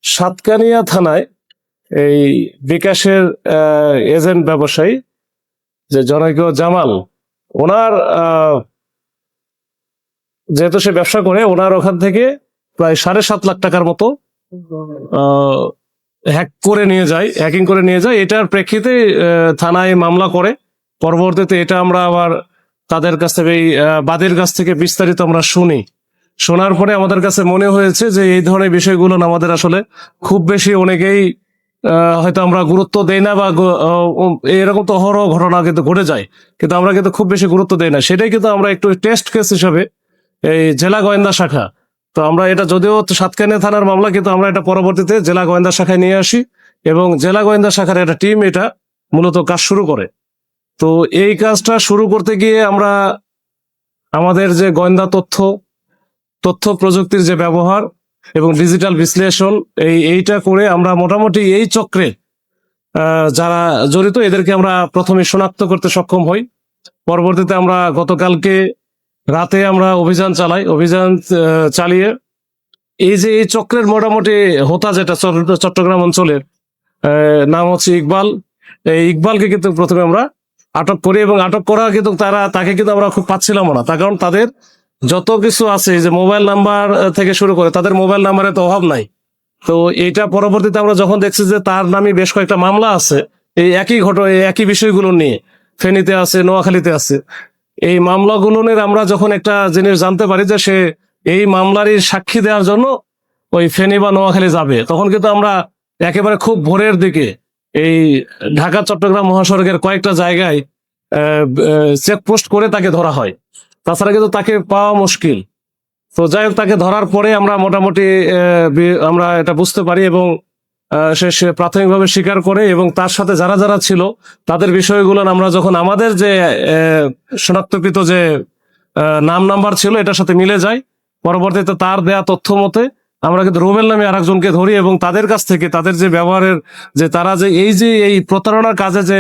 সাতকানিয়া থানায় এই বিকাশের এজেন্ট ব্যবসায়ী যে জনৈক জামাল, ওনার যেহেতু সে ব্যবসা করে, ওনার ওখান থেকে প্রায় 7.5 লাখ টাকার মতো হ্যাকিং করে নিয়ে যায়। এটার প্রেক্ষিতে থানায় মামলা করে। পরবর্তীতে এটা আমরা আবার তাদের কাছ থেকে, বাদীর কাছ থেকে বিস্তারিত আমরা শুনি। শোনার পরে আমাদের কাছে মনে হয়েছে যে এই ধরনের বিষয়গুলো আমাদের আসলে খুব বেশি অনেকেই হয়তো আমরা গুরুত্ব দেই না, বা এরকম তো অহরহ ঘটনা কিন্তু ঘটে যায়, কিন্তু আমরা কিন্তু খুব বেশি গুরুত্ব দেই না। সেটাই কিন্তু আমরা একটু টেস্ট কেস হিসাবে এই জেলা গোয়েন্দা শাখা, তো আমরা এটা যদিও সাতকানিয়া থানার মামলা, কিন্তু আমরা এটা পরবর্তীতে জেলা গোয়েন্দা শাখায় নিয়ে আসি এবং জেলা গোয়েন্দা শাখার একটা টিম এটা মূলত কাজ শুরু করে। তো এই কাজটা শুরু করতে গিয়ে আমরা আমাদের যে গোয়েন্দা তথ্য প্রযুক্তির যে ব্যবহার এবং ডিজিটাল বিশ্লেষণ, এইটা করে আমরা মোটামুটি এই চক্রে যারা জড়িত এদেরকে আমরা প্রথমে শনাক্ত করতে সক্ষম হই। পরবর্তীতে আমরা গতকালকে রাতে আমরা অভিযান চালিয়ে এই চক্রের মোটামুটি হোতা, যেটা চট্টগ্রাম অঞ্চলের নাম হচ্ছে ইকবাল, এই ইকবালকে কিন্তু প্রথমে আমরা আটক করি। এবং আটক করা কিন্তু তাকে কিন্তু আমরা খুব পাচ্ছিলাম না, তার কারণ তাদের যত কিছু আছে, যে মোবাইল নাম্বার থেকে শুরু করে তাদের মোবাইল নাম্বারে তো অভাব নাই। তো এটা পরবর্তীতে আমরা যখন দেখছি যে তার নামে বেশ কয়েকটা মামলা আছে এই একই বিষয়গুলো নিয়ে, ফেনীতে আছে, নোয়াখালীতে আছে, এই মামলাগুলোর আমরা যখন একটা জিনিস জানতে পারি যে সে এই মামলারই সাক্ষী দেওয়ার জন্য ওই ফেনী বা নোয়াখালী যাবে, তখন কিন্তু আমরা একেবারে খুব ভোরের দিকে এই ঢাকা চট্টগ্রাম মহাসড়কের কয়েকটা জায়গায় চেকপোস্ট করে তাকে ধরা হয়। তাছাড়া কিন্তু তাকে পাওয়া মুশকিল। তো যাই হোক, তাকে ধরার পরে আমরা মোটামুটি আমরা এটা বুঝতে পারি এবং সে প্রাথমিকভাবে স্বীকার করে, এবং তার সাথে যারা যারা ছিল তাদের বিষয়গুলো আমরা যখন আমাদের যে শনাক্তকৃত যে নাম নাম্বার ছিল এটার সাথে মিলে যায়, পরবর্তীতে তার দেয়া তথ্য মতে আমরা কিন্তু রুবেল নামে আরেকজনকে ধরি এবং তাদের কাছ থেকে তাদের যে ব্যবহারের, যে তারা যে এই প্রতারণার কাজে যে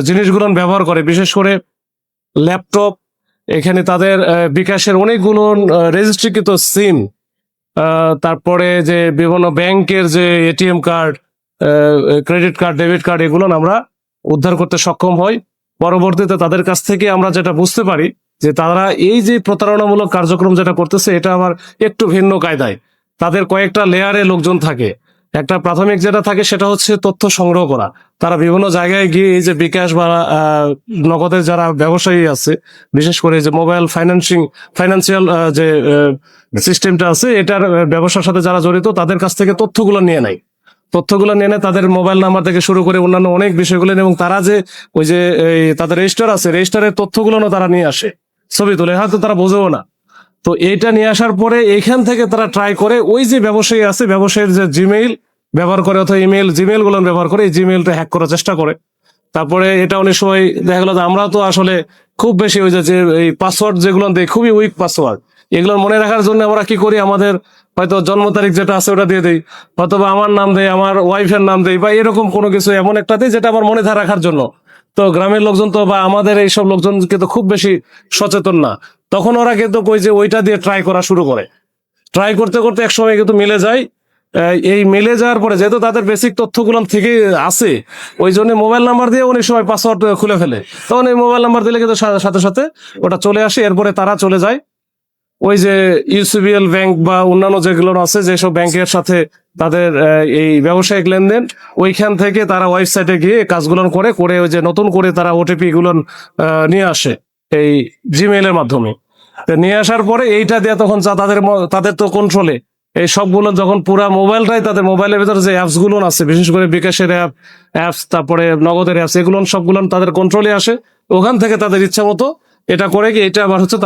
জিনিসগুলো ব্যবহার করে, বিশেষ করে ল্যাপটপ, এখানে তাদের বিকাশের অনেকগুলো রেজিস্ট্রিকৃত সিম, তারপরে যে বিভিন্ন ব্যাংকের যে ATM card, credit card, debit card, এগুলো আমরা উদ্ধার করতে সক্ষম হই। পরবর্তীতে তাদের কাছ থেকে আমরা যেটা বুঝতে পারি যে তারা এই যে প্রতারণামূলক কার্যক্রম যেটা করতেছে, এটা আবার একটু ভিন্ন কায়দায়। তাদের কয়েকটা লেয়ারে লোকজন থাকে। একটা প্রাথমিক যেটা থাকে সেটা হচ্ছে তথ্য সংগ্রহ করা। তারা বিভিন্ন জায়গায় গিয়ে এই যে বিকাশ বা নগদের যারা ব্যবসায়ী আছে, বিশেষ করে যে মোবাইল ফাইন্যান্সিয়াল যে সিস্টেমটা আছে, এটার ব্যবসার সাথে যারা জড়িত তাদের কাছ থেকে তথ্যগুলো নিয়ে নেয়। তাদের মোবাইল নাম্বার থেকে শুরু করে অন্যান্য অনেক বিষয়গুলো, এবং তারা যে ওই যে তাদের রেজিস্টার আছে, রেজিস্টারের তথ্যগুলো তারা নিয়ে আসে, ছবি তুলে, হয়তো তারা বোঝেও না। তো এইটা নিয়ে আসার পরে এখান থেকে তারা ট্রাই করে ওই যে ব্যবসায়ী আছে, ব্যবসায়ীর যে জিমেইল ব্যবহার করে অথবা জিমেইল গুলো ব্যবহার করে এই জিমেইলটা হ্যাক করার চেষ্টা করে। তারপরে এটা অনেক সময় দেখা গেল যে আমরা তো আসলে খুব বেশি ওই যে এই পাসওয়ার্ড যেগুলো দেয়, খুবই উইক পাসওয়ার্ড, এগুলো মনে রাখার জন্য আমরা কি করি, আমাদের হয়তো জন্ম তারিখ যেটা আছে ওটা দিয়ে দিই, অথবা আমার নাম দেয়, আমার ওয়াইফের নাম দেয়, বা এরকম কোনো কিছু এমন একটা দেয় যেটা আমার মনে রাখার জন্য। তো গ্রামের লোকজন তো বা আমাদের এইসব লোকজন কিন্তু খুব বেশি সচেতন না, তখন ওরা কিন্তু ওইটা দিয়ে ট্রাই করা শুরু করে। ট্রাই করতে করতে এক সময় কিন্তু মিলে যায়। এই মিলে যাওয়ার পরে যেহেতু তাদের বেসিক তথ্যগুলো থেকে আছে, ওই জন্য মোবাইল নাম্বার দিয়ে অনেক সময় পাসওয়ার্ড খুলে ফেলে, তখন এই মোবাইল নাম্বার দিলে কিন্তু সাথে সাথে ওটা চলে আসে। এরপরে তারা চলে যায় ওই যে ইউসিবিএল ব্যাংক বা অন্যান্য যেগুলো আছে, যেসব ব্যাংকের সাথে তাদের এই ব্যবসায়িক লেনদেন, ওইখান থেকে তারা ওয়েবসাইটে গিয়ে কাজগুলো করে ওই যে নতুন করে তারা ওটিপি গুলো নিয়ে আসে এই জিমেইলের মাধ্যমে। নিয়ে আসার পরে এইটা দিয়ে তখন তাদের তো কন্ট্রোলে এই সবগুলো, যখন পুরা মোবাইলটাই তাদের মোবাইলের ভিতরে যে অ্যাপস গুলো আছে, বিশেষ করে বিকাশের অ্যাপস, তারপরে নগদের অ্যাপস, এগুলো সবগুলো তাদের কন্ট্রোলে আসে। ওখান থেকে তাদের ইচ্ছা মতো এটা করে কি, এটা আবার হচ্ছে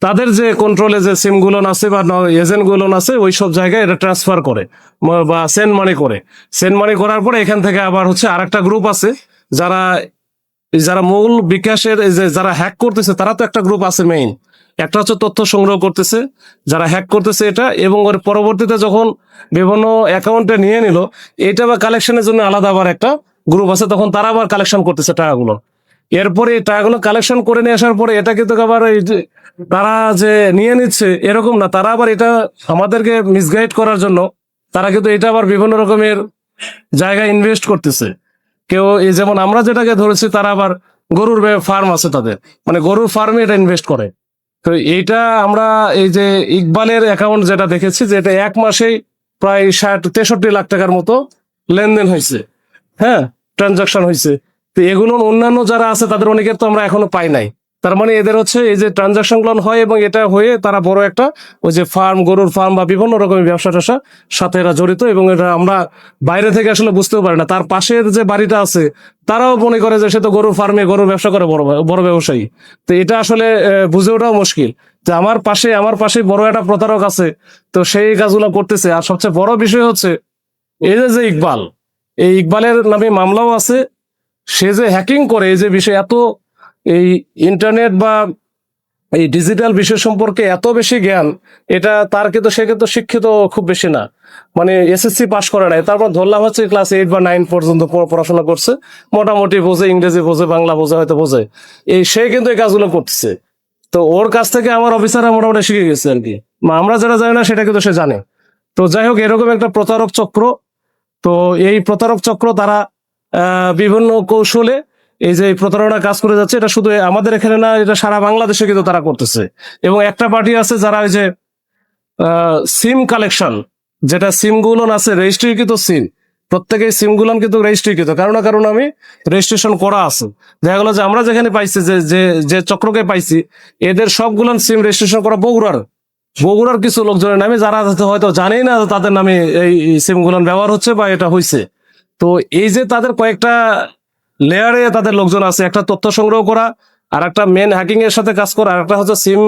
তাদের যে কন্ট্রোলে যে সিম গুলো আছে বা এজেন্ট গুলো আছে, ওই সব জায়গায় এটা ট্রান্সফার করে বা সেন্ড মানি করার পরে এখান থেকে আবার হচ্ছে আরেকটা গ্রুপ আছে, যারা মূল বিকাশের যারা হ্যাক করতেছে, তারা তো একটা গ্রুপ আছে মেইন, একটা হচ্ছে তথ্য সংগ্রহ করতেছে, যারা হ্যাক করতেছে এটা, এবং ওর পরবর্তীতে যখন বিভিন্ন অ্যাকাউন্টে নিয়ে নিল, এটা বা কালেকশনের জন্য আলাদা আবার একটা গ্রুপ আছে, তখন তারা আবার কালেকশন করতেছে টাকাগুলো। এরপরে এই টাকাগুলো কালেকশন করে নিয়ে আসার পরে এটা কিন্তু আবার তারা যে নিয়ে নিচ্ছে এরকম না, তারা আবার এটা আমাদেরকে মিসগাইড করার জন্য তারা কিন্তু এটা আবার বিভিন্ন রকমের জায়গায় ইনভেস্ট করতেছে। কেউ এই যেমন আমরা যেটাকে ধরেছি, তারা আবার গরুর ফার্ম আছে তাদের, মানে গরুর ফার্মে এটা ইনভেস্ট করে। তো এইটা আমরা এই যে ইকবালের অ্যাকাউন্ট যেটা দেখেছি, যে এটা এক মাসেই প্রায় 63 লাখ টাকার মতো লেনদেন হয়েছে, হ্যাঁ, ট্রানজাকশন হয়েছে। তো এগুলো অন্যান্য যারা আছে তাদের অনেকের তো আমরা এখনো পাই নাই। তার মানে এদের হচ্ছে এই যে ট্রানজাকশন গুলো হয় এবং এটা হয়ে তারা বড় একটা ওই যে ফার্ম, গরুর ফার্ম বা বিভিন্ন রকমের ব্যবসা ট্যাবসা সাথে এরা জড়িত, এবং এটা আমরা বাইরে থেকে আসলে বুঝতেও পারি না। তার পাশের যে বাড়িটা আছে তারাও মনে করে যে সে তো গরুর ফার্মে গরুর ব্যবসা করে, বড় বড় ব্যবসায়ী। তো এটা আসলে বুঝে ওঠাও মুশকিল যে আমার পাশে বড় একটা প্রতারক আছে, তো সেই কাজগুলো করতেছে। আর সবচেয়ে বড় বিষয় হচ্ছে এই যে ইকবাল, এই ইকবালের নামে মামলাও আছে। সে যে হ্যাকিং করে, এই যে বিষয় এত, এই ইন্টারনেট বা এই ডিজিটাল বিষয় সম্পর্কে এত বেশি জ্ঞান, এটা তার কিন্তু সে কিন্তু শিক্ষিত খুব বেশি না, মানে এসএসসি পাস করে নাই, তারপর ধরলাম হচ্ছে ক্লাস 8 বা 9 পর্যন্ত পড়াশোনা করছে, মোটামুটি বোঝে, ইংরেজি বোঝে, বাংলা বোঝে, হয়তো বোঝে। সে কিন্তু এই কাজগুলো করতেছে। তো ওর কাছ থেকে আমার অফিসাররা মোটামুটি শিখে গেছে আর কি। আমরা যারা জানি না সেটা কিন্তু সে জানে। তো যাই হোক, এরকম একটা প্রতারক চক্র। তো এই প্রতারক চক্র তারা বিভিন্ন কৌশলে এই যে প্রতারণা কাজ করে যাচ্ছে। এটা শুধু আমাদের এখানে না, এটা সারা বাংলাদেশে কিন্তু তারা করতেছে। এবং একটা পার্টি আছে যারা ওই যে সিম কালেকশন, যেটা সিম গুলন আছে রেজিস্ট্রিকৃত সিম, প্রত্যেকেই সিম গুলন কিন্তু রেজিস্ট্রিকৃত, কারণ আমি রেজিস্ট্রেশন করা আছে। দেখা গেলো যে আমরা যেখানে পাইছি, যে যে যে চক্রকে পাইছি, এদের সবগুলান সিম রেজিস্ট্রেশন করা বগুড়ার কিছু লোকজনের নামে, যারা হয়তো জানেই না তাদের নামে এই সিম গুলান ব্যবহার হচ্ছে বা এটা হয়েছে। তো এই যে তাদের কয়েকটা লেয়ারে তাদের লোকজন আছে, একটা তথ্য সংগ্রহ করা, আর একটা মেন হ্যাকিং এর সাথে কাজ করা, আর একটা হচ্ছে সিম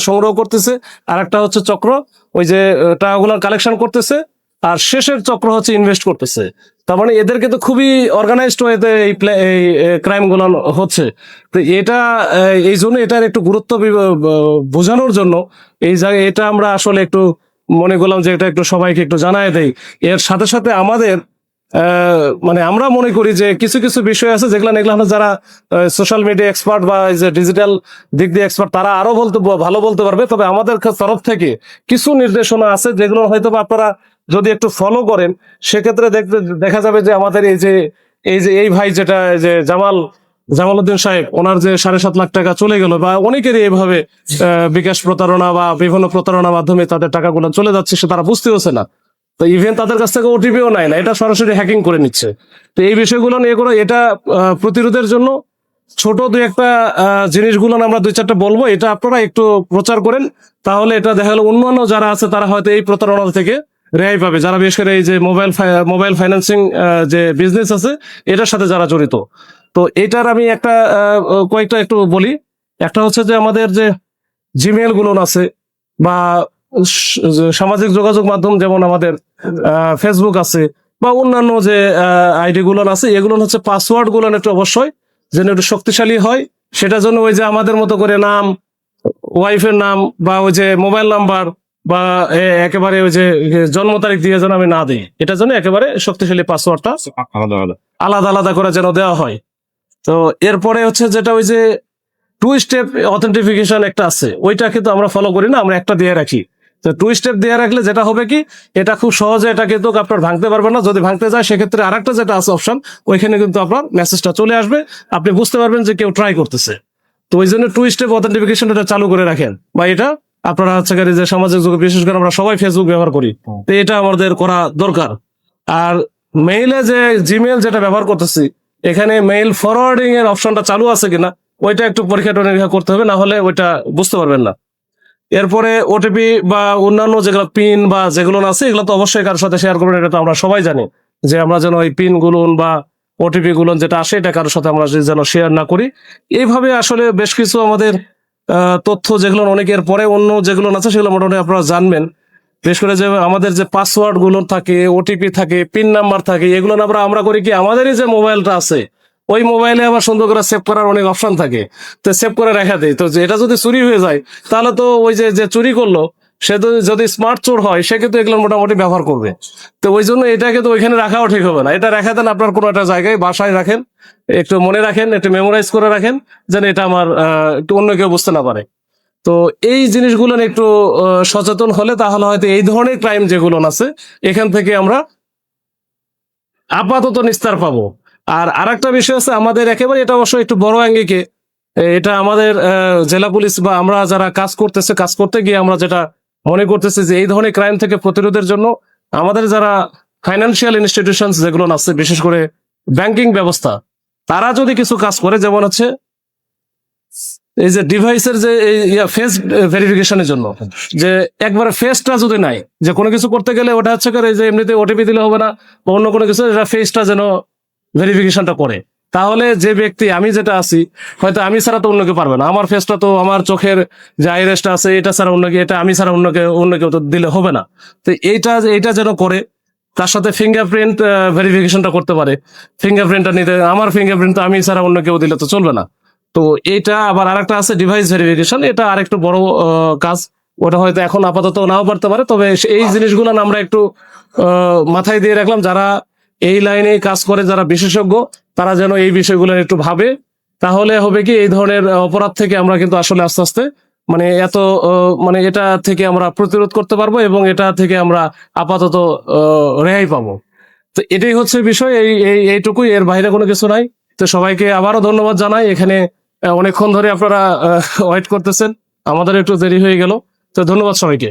সংগ্রহ করতেছে, আর একটা হচ্ছে চক্র ওই যে টাকাগুলো কালেকশন করতেছে, আর শেষের চক্র হচ্ছে ইনভেস্ট করতেছে। তার মানে এদের কিন্তু খুবই অর্গানাইজড ওয়েতে এই ক্রাইম গুলো হচ্ছে। তো এটা এই জন্য এটার একটু গুরুত্ব বোঝানোর জন্য এই জায়গায় এটা আমরা আসলে একটু মনে করলাম যে এটা একটু সবাইকে একটু জানায় দেই। এর সাথে সাথে আমাদের মানে আমরা মনে করি যে কিছু কিছু বিষয় আছে যেগুলো এগুলো যারা সোশ্যাল মিডিয়া এক্সপার্ট বা এই যে ডিজিটাল দিক দিয়ে এক্সপার্ট, তারা আরো ভালো বলতে পারবে। তবে আমাদের তরফ থেকে কিছু নির্দেশনা আছে যেগুলো হয়তো আপনারা যদি একটু ফলো করেন, সেক্ষেত্রে দেখা যাবে যে আমাদের এই ভাই যেটা যে জামালউদ্দিন সাহেব, ওনার যে 7.5 লাখ টাকা চলে গেল, বা অনেকেরই এইভাবে বিকাশ প্রতারণা বা বিভিন্ন প্রতারণার মাধ্যমে তাদের টাকাগুলো চলে যাচ্ছে, সে তারা বুঝতেওছে না। তো ইভেন তাদের কাছ থেকে ওটিপিও নেয় না, এটা সরাসরি হ্যাকিং করে নিচ্ছে। তো এই বিষয়গুলো নিয়ে করে এটা প্রতিরোধের জন্য ছোট দুই একটা জিনিসগুলো আমরা 2-4টা বলবো, এটা আপনারা একটু প্রচার করেন। তাহলে এটা দেখা গেল অন্যান্য যারা আছে তারা হয়তো এই প্রতারণা থেকে রেহাই পাবে, যারা বিশেষ করে এই যে মোবাইল ফাইন্যান্সিং যে বিজনেস আছে এটার সাথে যারা জড়িত। তো এটার আমি একটা কয়েকটা একটু বলি। একটা হচ্ছে যে আমাদের যে জিমেল গুলো আছে বা সামাজিক যোগাযোগ মাধ্যম, যেমন আমাদের ফেসবুক আছে বা অন্যান্য যে আইডি গুলো আছে, এগুলো হচ্ছে পাসওয়ার্ড গুলো একটু অবশ্যই যেন একটু শক্তিশালী হয়। সেটার জন্য ওই যে আমাদের মতো করে নাম, ওয়াইফের নাম বা ওই যে মোবাইল নাম্বার বা একেবারে ওই যে জন্ম তারিখ দিয়ে যেন আমি না দিই, এটার জন্য একেবারে শক্তিশালী পাসওয়ার্ডটা আলাদা আলাদা করে যেন দেওয়া হয়। তো এরপরে হচ্ছে যেটা ওই যে 2 স্টেপ অথেন্টিফিকেশন একটা আছে, ওইটা কিন্তু আমরা ফলো করি না, আমরা একটা দিয়ে রাখি। তো 2 স্টেপ দিয়ে রাখলে যেটা হবে কি, এটা খুব সহজে এটা কিন্তু আপনার ভাঙতে পারবেন না। যদি ভাঙতে যায় সেক্ষেত্রে আরেকটা যেটা আছে অপশন, ওইখানে কিন্তু আপনার মেসেজটা চলে আসবে, আপনি বুঝতে পারবেন যে কেউ ট্রাই করতেছে। তো ওই জন্য 2 স্টেপ অথেন্টিফিকেশন এটা চালু করে রাখেন, বা এটা আপনারা হচ্ছে যে সামাজিক যোগাযোগ, বিশেষ করে আমরা সবাই ফেসবুক ব্যবহার করি, তো এটা আমাদের করা দরকার। আর মেইলে যে জিমেল যেটা ব্যবহার করতেছি, এখানে মেইল ফরওয়ার্ডিং এর অপশনটা চালু আছে কিনা ওইটা একটু পরীক্ষা টরীক্ষা করতে হবে, না হলে ওইটা বুঝতে পারবেন না। এরপরে ওটিপি বা অন্যান্য যেগুলো পিন বা যেগুলো আছে, এগুলো তো অবশ্যই কারোর সাথে শেয়ার করবেন। এটা তো আমরা সবাই জানি যে আমরা যেন ওই পিন গুলো বা ওটিপি গুলো যেটা আসে, এটা কারোর সাথে আমরা যেন শেয়ার না করি। এইভাবে আসলে বেশ কিছু আমাদের তথ্য যেগুলো অনেকের পরে অন্য যেগুলো আছে সেগুলো মোটামুটি আপনারা জানবেন। বিশেষ করে যে আমাদের যে পাসওয়ার্ড গুলো থাকে, ওটিপি থাকে, পিন নাম্বার থাকে, এগুলো আমরা করি কি, আমাদেরই যে মোবাইলটা আছে ওই মোবাইলে আবার সুন্দর করে সেভ করার অনেক অপশন থাকে, তো সেভ করে রেখা দেয়। তো এটা যদি চুরি হয়ে যায়, তাহলে তো ওই যে চুরি করলো সে তো যদি স্মার্ট চোর হয়, সে কিন্তু এগুলো মোটামুটি ব্যবহার করবে। তো ওই জন্য এটাকে তো ওইখানে রাখাও ঠিক হবে না। এটা রেখা দেন আপনার কোনো একটা জায়গায়, বাসায় রাখেন, একটু মনে রাখেন, একটু মেমোরাইজ করে রাখেন, যেন এটা আমার একটু অন্য কেউ বুঝতে না পারে। তো এই জিনিসগুলো নিয়ে একটু সচেতন হলে তাহলে হয়তো এই ধরনের ক্রাইম যেগুলো আছে এখান থেকে আমরা আপাতত নিস্তার পাবো। আর আরেকটা বিষয় আছে আমাদের একেবারে, এটা অবশ্য একটু বড় আঙ্গিকে, এটা আমাদের জেলা পুলিশ বা আমরা যারা কাজ করতেছে, কাজ করতে গিয়ে আমরা যেটা মনে করতেছি যে এই ধরনের ক্রাইম থেকে প্রতিরোধের জন্য আমাদের যারা ফাইন্যান্সিয়াল ইনস্টিটিউশন যেগুলো আছে, বিশেষ করে ব্যাংকিং ব্যবস্থা, তারা যদি কিছু কাজ করে, যেমন হচ্ছে এই যে ডিভাইসের যে ফেস ভেরিফিকেশনের জন্য, যে একবারে ফেসটা যদি নাই, যে কোনো কিছু করতে গেলে ওটা হচ্ছে করে যে এমনিতে ওটিপি দিলে হবে না বা অন্য কোনো কিছু, এটা ফেসটা যেন ভেরিফিকেশনটা করে। তাহলে যে ব্যক্তি, আমি যেটা আছি, হয়তো আমি ছাড়া তো অন্য কেউ পারবে না, আমার ফেসটা তো, আমার চোখের যে আইরেসটা আছে এটা ছাড়া অন্য কেউ, এটা আমি ছাড়া অন্য কেউ তো দিলে হবে না। তো এইটা যেন করে, তার সাথে ফিঙ্গারপ্রিন্ট ভেরিফিকেশনটা করতে পারে। ফিঙ্গারপ্রিন্টটা নিতে, আমার ফিঙ্গারপ্রিন্ট তো আমি ছাড়া অন্য কেউ দিলে তো চলবে না। তো এইটা আবার আরেকটা আছে ডিভাইস ভেরিফিকেশন, এটা আরেকটু বড় কাজ। ওটা হয়তো এখন আপাতত নাও পারতে পারে, তবে এই জিনিসগুলো না আমরা একটু মাথায় দিয়ে রাখলাম, যারা এই লাইনে কাজ করে, যারা বিশেষজ্ঞ, তারা যেন এই বিষয়গুলো একটু ভাবে। তাহলে হবে কি, এই ধরনের অপরাধ থেকে আমরা কিন্তু আসলে আস্তে আস্তে মানে মানে এটা থেকে আমরা প্রতিরোধ করতে পারবো এবং এটা থেকে আমরা আপাতত রেহাই পাবো। তো এটাই হচ্ছে বিষয়, এইটুকুই, এর বাইরে কোনো কিছু নাই। তো সবাইকে আবারও ধন্যবাদ জানাই। এখানে অনেকক্ষণ ধরে আপনারা ওয়েট করতেছেন, আমাদের একটু দেরি হয়ে গেল। তো ধন্যবাদ সবাইকে।